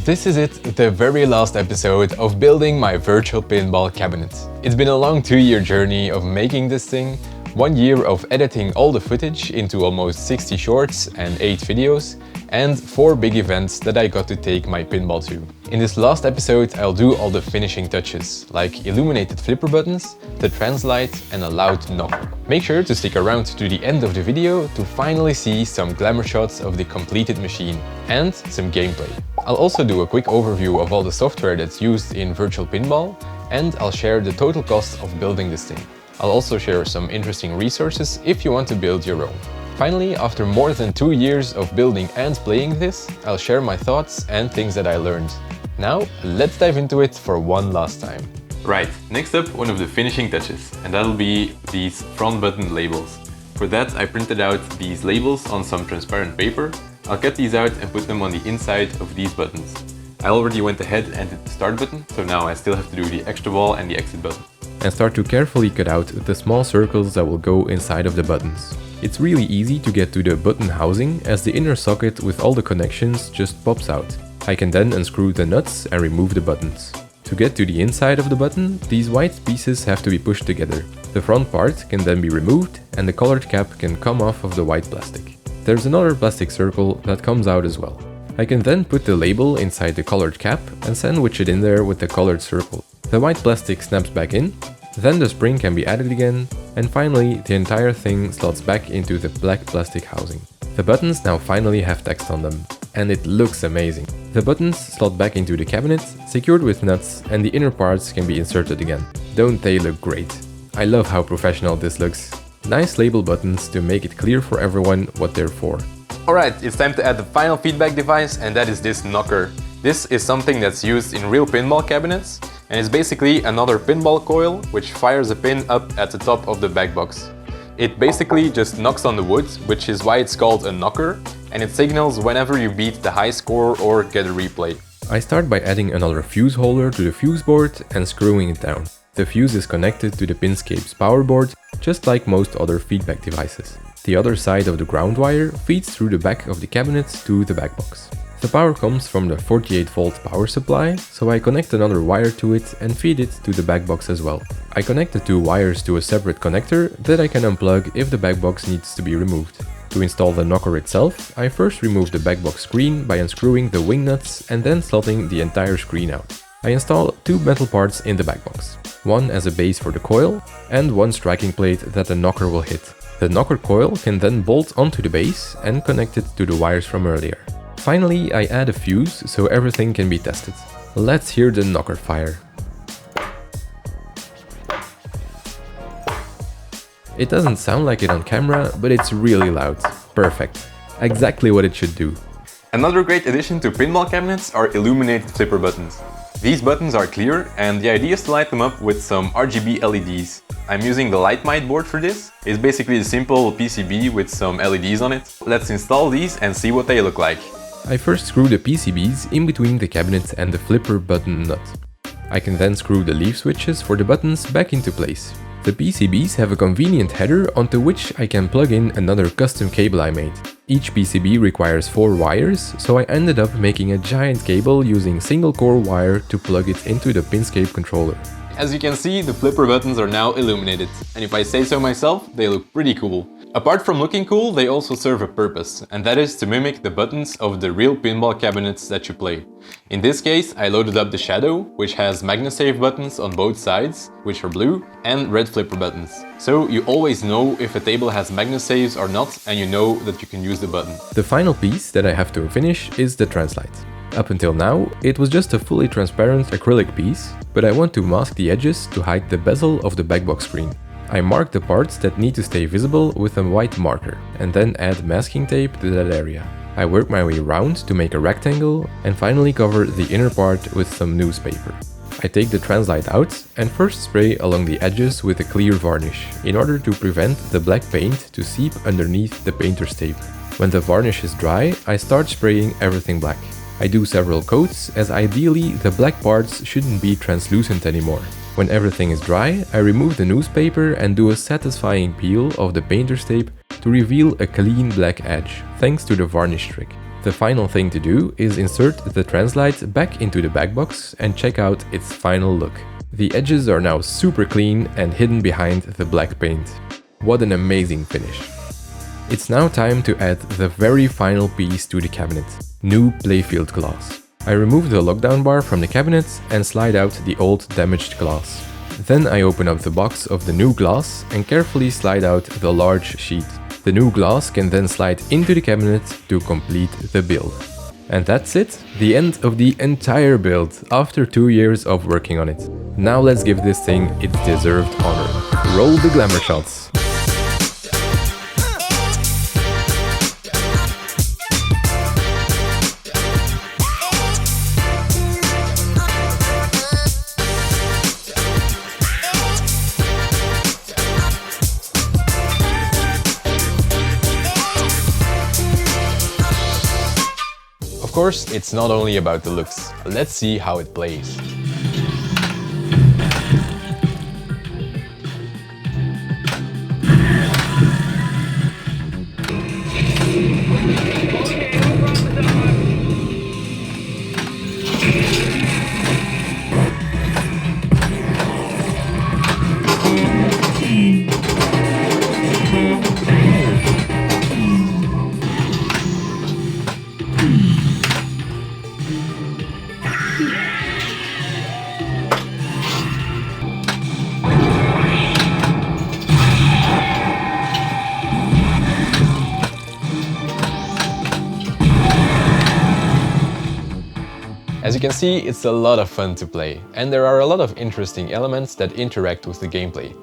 This is it, the very last episode of building my virtual pinball cabinet. It's been a long 2-year journey of making this thing, 1 year of editing all the footage into almost 60 shorts and 8 videos, and 4 big events that I got to take my pinball to. In this last episode I'll do all the finishing touches, like illuminated flipper buttons, the translite and a loud knocker. Make sure to stick around to the end of the video to finally see some glamour shots of the completed machine and some gameplay. I'll also do a quick overview of all the software that's used in Virtual Pinball, and I'll share the total cost of building this thing. I'll also share some interesting resources if you want to build your own. Finally, after more than 2 years of building and playing this, I'll share my thoughts and things that I learned. Now, let's dive into it for one last time. Right, next up one of the finishing touches, and that'll be these front button labels. For that I printed out these labels on some transparent paper. I'll cut these out and put them on the inside of these buttons. I already went ahead and did the start button, so now I still have to do the extra ball and the exit button. And start to carefully cut out the small circles that will go inside of the buttons. It's really easy to get to the button housing, as the inner socket with all the connections just pops out. I can then unscrew the nuts and remove the buttons. To get to the inside of the button, these white pieces have to be pushed together. The front part can then be removed and the colored cap can come off of the white plastic. There's another plastic circle that comes out as well. I can then put the label inside the colored cap and sandwich it in there with the colored circle. The white plastic snaps back in, then the spring can be added again, and finally the entire thing slots back into the black plastic housing. The buttons now finally have text on them, and it looks amazing. The buttons slot back into the cabinet, secured with nuts, and the inner parts can be inserted again. Don't they look great? I love how professional this looks. Nice label buttons to make it clear for everyone what they're for. Alright, it's time to add the final feedback device, and that is this knocker. This is something that's used in real pinball cabinets, and it's basically another pinball coil which fires a pin up at the top of the back box. It basically just knocks on the wood, which is why it's called a knocker, and it signals whenever you beat the high score or get a replay. I start by adding another fuse holder to the fuse board and screwing it down. The fuse is connected to the Pinscape's power board, just like most other feedback devices. The other side of the ground wire feeds through the back of the cabinet to the back box. The power comes from the 48-volt power supply, so I connect another wire to it and feed it to the back box as well. I connect the 2 wires to a separate connector that I can unplug if the back box needs to be removed. To install the knocker itself, I first remove the back box screen by unscrewing the wing nuts and then slotting the entire screen out. I install 2 metal parts in the back box, one as a base for the coil and one striking plate that the knocker will hit. The knocker coil can then bolt onto the base and connect it to the wires from earlier. Finally, I add a fuse so everything can be tested. Let's hear the knocker fire. It doesn't sound like it on camera, but it's really loud. Perfect. Exactly what it should do. Another great addition to pinball cabinets are illuminated flipper buttons. These buttons are clear, and the idea is to light them up with some RGB LEDs. I'm using the Lightmite board for this. It's basically a simple PCB with some LEDs on it. Let's install these and see what they look like. I first screw the PCBs in between the cabinet and the flipper button nut. I can then screw the leaf switches for the buttons back into place. The PCBs have a convenient header onto which I can plug in another custom cable I made. Each PCB requires 4 wires, so I ended up making a giant cable using single core wire to plug it into the Pinscape controller. As you can see, the flipper buttons are now illuminated, and if I say so myself, they look pretty cool. Apart from looking cool, they also serve a purpose, and that is to mimic the buttons of the real pinball cabinets that you play. In this case, I loaded up the Shadow, which has MagnaSave buttons on both sides, which are blue, and red flipper buttons. So you always know if a table has MagnaSaves or not, and you know that you can use the button. The final piece that I have to finish is the translite. Up until now, it was just a fully transparent acrylic piece, but I want to mask the edges to hide the bezel of the backbox screen. I mark the parts that need to stay visible with a white marker, and then add masking tape to that area. I work my way around to make a rectangle, and finally cover the inner part with some newspaper. I take the translite out and first spray along the edges with a clear varnish, in order to prevent the black paint to seep underneath the painter's tape. When the varnish is dry, I start spraying everything black. I do several coats, as ideally the black parts shouldn't be translucent anymore. When everything is dry, I remove the newspaper and do a satisfying peel of the painter's tape to reveal a clean black edge, thanks to the varnish trick. The final thing to do is insert the translite back into the back box and check out its final look. The edges are now super clean and hidden behind the black paint. What an amazing finish! It's now time to add the very final piece to the cabinet, new playfield glass. I remove the lockdown bar from the cabinet and slide out the old damaged glass. Then I open up the box of the new glass and carefully slide out the large sheet. The new glass can then slide into the cabinet to complete the build. And that's it, the end of the entire build after 2 years of working on it. Now let's give this thing its deserved honor. Roll the glamour shots! Of course, it's not only about the looks. Let's see how it plays. As you can see, it's a lot of fun to play, and there are a lot of interesting elements that interact with the gameplay.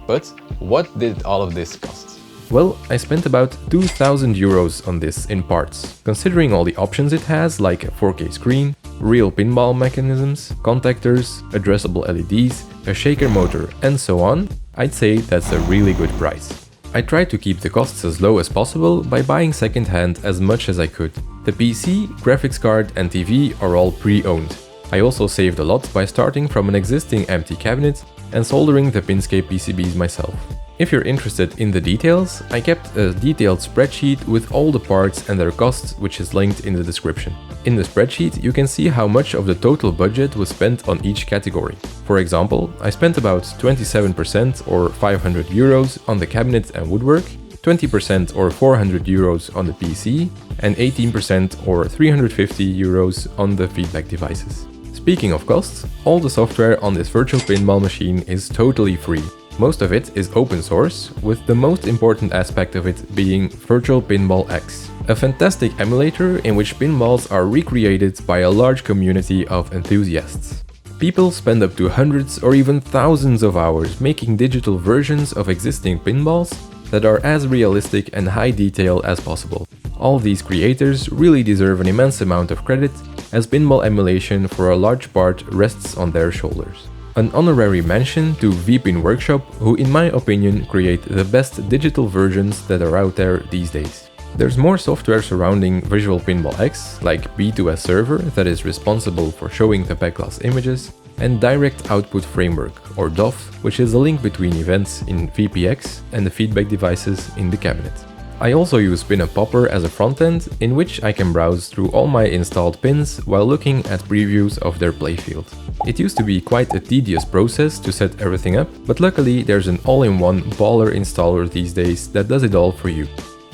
But what did all of this cost? Well, I spent about 2,000 euros on this in parts. Considering all the options it has, like a 4K screen, real pinball mechanisms, contactors, addressable LEDs, a shaker motor, and so on, I'd say that's a really good price. I tried to keep the costs as low as possible by buying second-hand as much as I could. The PC, graphics card and TV are all pre-owned. I also saved a lot by starting from an existing empty cabinet and soldering the Pinscape PCBs myself. If you're interested in the details, I kept a detailed spreadsheet with all the parts and their costs, which is linked in the description. In the spreadsheet, you can see how much of the total budget was spent on each category. For example, I spent about 27% or 500 euros on the cabinet and woodwork, 20% or 400 euros on the PC, and 18% or 350 euros on the feedback devices. Speaking of costs, all the software on this virtual pinball machine is totally free. Most of it is open source, with the most important aspect of it being Virtual Pinball X, a fantastic emulator in which pinballs are recreated by a large community of enthusiasts. People spend up to hundreds or even thousands of hours making digital versions of existing pinballs that are as realistic and high detail as possible. All these creators really deserve an immense amount of credit, as pinball emulation for a large part rests on their shoulders. An honorary mention to VPin Workshop, who in my opinion create the best digital versions that are out there these days. There's more software surrounding Virtual Pinball X, like B2S Server that is responsible for showing the backglass images, and Direct Output Framework, or DOF, which is a link between events in VPX and the feedback devices in the cabinet. I also use PinUpPopper as a frontend, in which I can browse through all my installed pins while looking at previews of their playfield. It used to be quite a tedious process to set everything up, but luckily there's an all-in-one baller installer these days that does it all for you.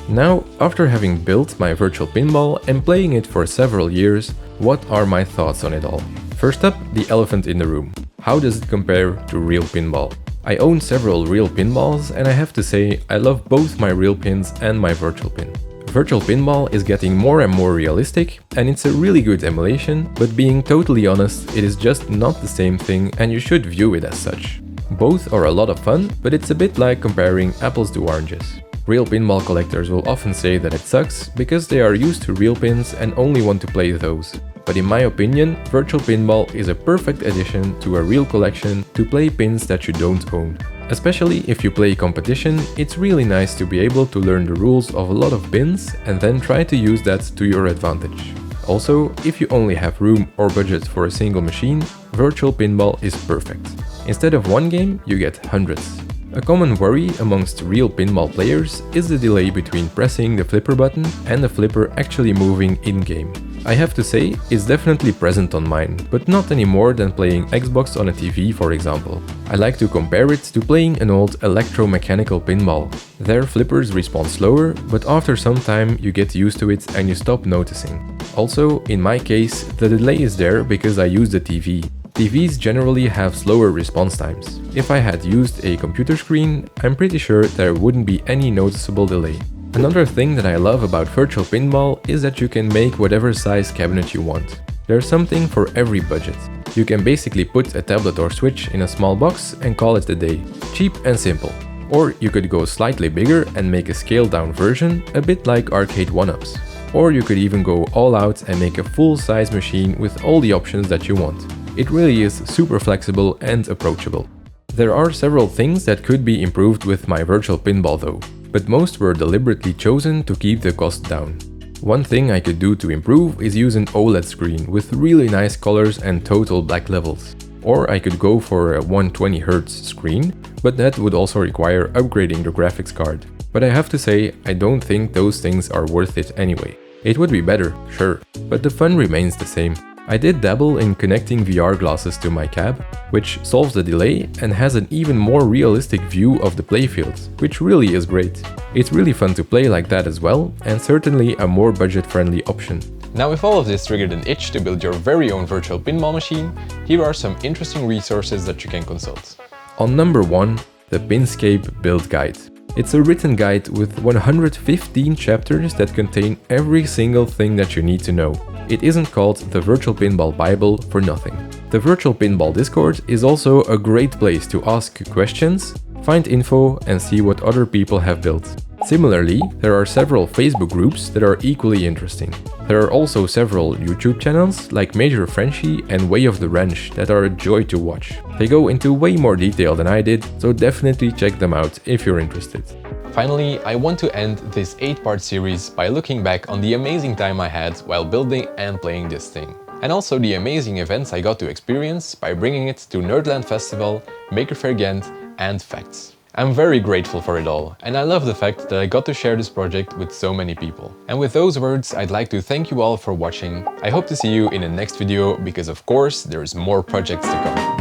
Now, after having built my virtual pinball and playing it for several years, what are my thoughts on it all? First up, the elephant in the room. How does it compare to real pinball? I own several real pinballs, and I have to say I love both my real pins and my virtual pin. Virtual Pinball is getting more and more realistic, and it's a really good emulation, but being totally honest, it is just not the same thing and you should view it as such. Both are a lot of fun, but it's a bit like comparing apples to oranges. Real pinball collectors will often say that it sucks because they are used to real pins and only want to play those. But in my opinion, Virtual Pinball is a perfect addition to a real collection to play pins that you don't own. Especially if you play competition, it's really nice to be able to learn the rules of a lot of pins and then try to use that to your advantage. Also, if you only have room or budget for a single machine, Virtual Pinball is perfect. Instead of one game, you get hundreds. A common worry amongst real pinball players is the delay between pressing the flipper button and the flipper actually moving in-game. I have to say, it's definitely present on mine, but not any more than playing Xbox on a TV, for example. I like to compare it to playing an old electromechanical pinball. Their flippers respond slower, but after some time you get used to it and you stop noticing. Also, in my case, the delay is there because I use the TV. TVs generally have slower response times. If I had used a computer screen, I'm pretty sure there wouldn't be any noticeable delay. Another thing that I love about Virtual Pinball is that you can make whatever size cabinet you want. There's something for every budget. You can basically put a tablet or Switch in a small box and call it a day. Cheap and simple. Or you could go slightly bigger and make a scaled down version, a bit like arcade 1-ups. Or you could even go all out and make a full-size machine with all the options that you want. It really is super flexible and approachable. There are several things that could be improved with my Virtual Pinball though, but most were deliberately chosen to keep the cost down. One thing I could do to improve is use an OLED screen with really nice colors and total black levels. Or I could go for a 120Hz screen, but that would also require upgrading the graphics card. But I have to say, I don't think those things are worth it anyway. It would be better, sure, but the fun remains the same. I did dabble in connecting VR glasses to my cab, which solves the delay and has an even more realistic view of the playfield, which really is great. It's really fun to play like that as well, and certainly a more budget-friendly option. Now, if all of this triggered an itch to build your very own virtual pinball machine, here are some interesting resources that you can consult. On number 1, the Pinscape Build Guide. It's a written guide with 115 chapters that contain every single thing that you need to know. It isn't called the Virtual Pinball Bible for nothing. The Virtual Pinball Discord is also a great place to ask questions, find info and see what other people have built. Similarly, there are several Facebook groups that are equally interesting. There are also several YouTube channels like Major Frenchy and Way of the Wrench that are a joy to watch. They go into way more detail than I did, so definitely check them out if you're interested. Finally, I want to end this 8-part series by looking back on the amazing time I had while building and playing this thing. And also the amazing events I got to experience by bringing it to Nerdland Festival, Maker Faire Ghent and Facts. I'm very grateful for it all, and I love the fact that I got to share this project with so many people. And with those words, I'd like to thank you all for watching. I hope to see you in the next video, because of course, there's more projects to come.